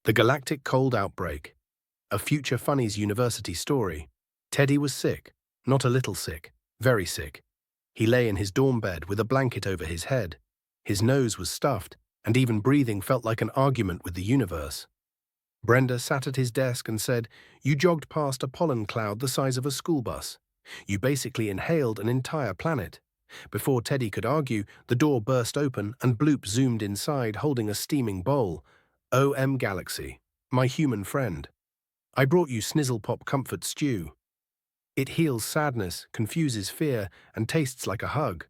The Galactic Cold Outbreak, a Future Funnies university story. Teddy was sick, not a little sick, very sick. He lay in his dorm bed with a blanket over his head. His nose was stuffed, and even breathing felt like an argument with the universe. Brenda sat at his desk and said, "You jogged past a pollen cloud the size of a school bus. You basically inhaled an entire planet." Before Teddy could argue, the door burst open and Bloop zoomed inside holding a steaming bowl. "O.M. Galaxy, my human friend. I brought you Snizzle Pop Comfort Stew. It heals sadness, confuses fear, and tastes like a hug."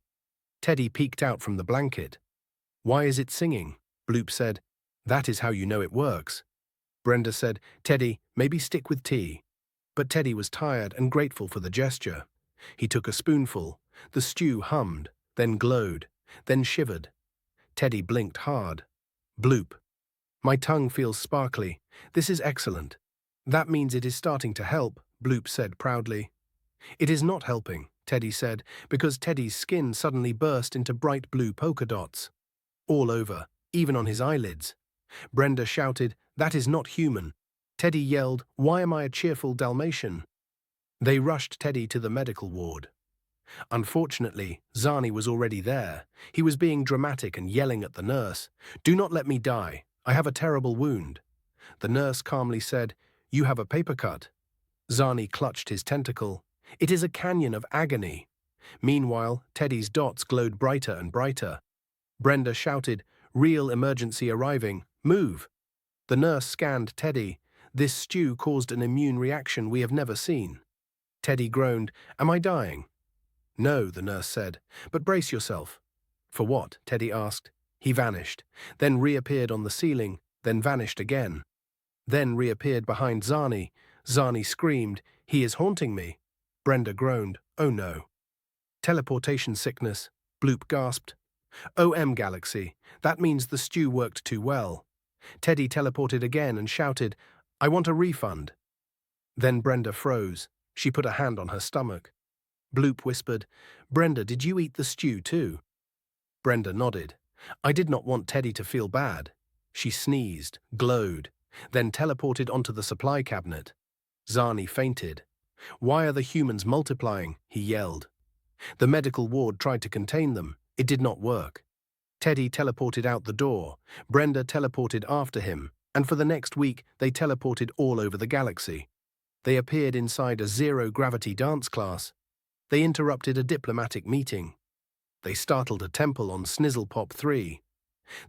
Teddy peeked out from the blanket. "Why is it singing?" Bloop said. "That is how you know it works." Brenda said, "Teddy, maybe stick with tea." But Teddy was tired and grateful for the gesture. He took a spoonful. The stew hummed, then glowed, then shivered. Teddy blinked hard. "Bloop. My tongue feels sparkly. This is excellent." "That means it is starting to help," Bloop said proudly. "It is not helping," Teddy said, because Teddy's skin suddenly burst into bright blue polka dots. All over, even on his eyelids. Brenda shouted, "That is not human." Teddy yelled, "Why am I a cheerful Dalmatian?" They rushed Teddy to the medical ward. Unfortunately, Zarnie was already there. He was being dramatic and yelling at the nurse. "Do not let me die. I have a terrible wound." The nurse calmly said, "You have a paper cut." Zarnie clutched his tentacle. "It is a canyon of agony." Meanwhile, Teddy's dots glowed brighter and brighter. Brenda shouted, "Real emergency arriving. Move." The nurse scanned Teddy. "This stew caused an immune reaction we have never seen." Teddy groaned, "Am I dying?" "No," the nurse said, "but brace yourself." "For what?" Teddy asked. He vanished, then reappeared on the ceiling, then vanished again. Then reappeared behind Zarnie. Zarnie screamed, "He is haunting me." Brenda groaned, "Oh no." "Teleportation sickness," Bloop gasped. "O.M. Galaxy, that means the stew worked too well." Teddy teleported again and shouted, "I want a refund." Then Brenda froze. She put a hand on her stomach. Bloop whispered, "Brenda, did you eat the stew too?" Brenda nodded. "I did not want Teddy to feel bad." She sneezed, glowed, then teleported onto the supply cabinet. Zarnie fainted. "Why are the humans multiplying?" he yelled. The medical ward tried to contain them. It did not work. Teddy teleported out the door. Brenda teleported after him, and for the next week they teleported all over the galaxy. They appeared inside a zero-gravity dance class. They interrupted a diplomatic meeting. They startled a temple on Snizzle Pop 3.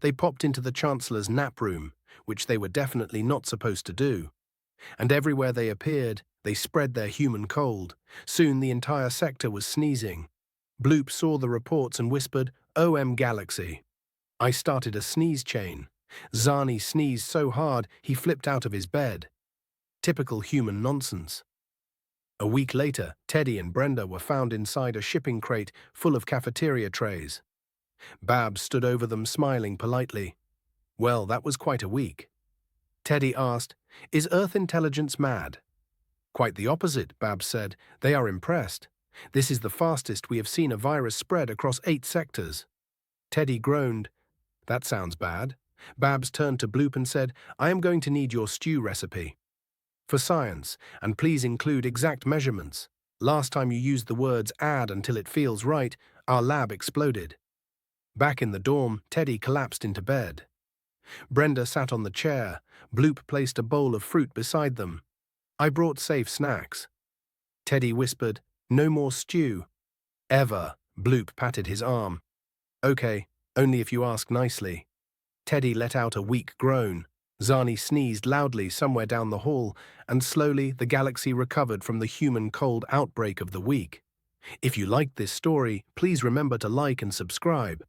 They popped into the Chancellor's nap room, which they were definitely not supposed to do. And everywhere they appeared, they spread their human cold. Soon the entire sector was sneezing. Bloop saw the reports and whispered, "O.M. Galaxy." I started a sneeze chain. Zarnie sneezed so hard he flipped out of his bed. Typical human nonsense. A week later, Teddy and Brenda were found inside a shipping crate full of cafeteria trays. Babs stood over them smiling politely. Well, that was quite a week. Teddy asked, "Is Earth intelligence mad?" "Quite the opposite," Babs said. "They are impressed. This is the fastest we have seen a virus spread across 8 sectors." Teddy groaned. "That sounds bad." Babs turned to Bloop and said, "I am going to need your stew recipe. For science, and please include exact measurements. Last time you used the words 'add until it feels right,' our lab exploded." Back in the dorm, Teddy collapsed into bed. Brenda sat on the chair. Bloop placed a bowl of fruit beside them. "I brought safe snacks." Teddy whispered, "No more stew." "Ever." Bloop patted his arm. "Okay, only if you ask nicely." Teddy let out a weak groan. Zarnie sneezed loudly somewhere down the hall, and slowly the galaxy recovered from the human cold outbreak of the week. If you liked this story, please remember to like and subscribe.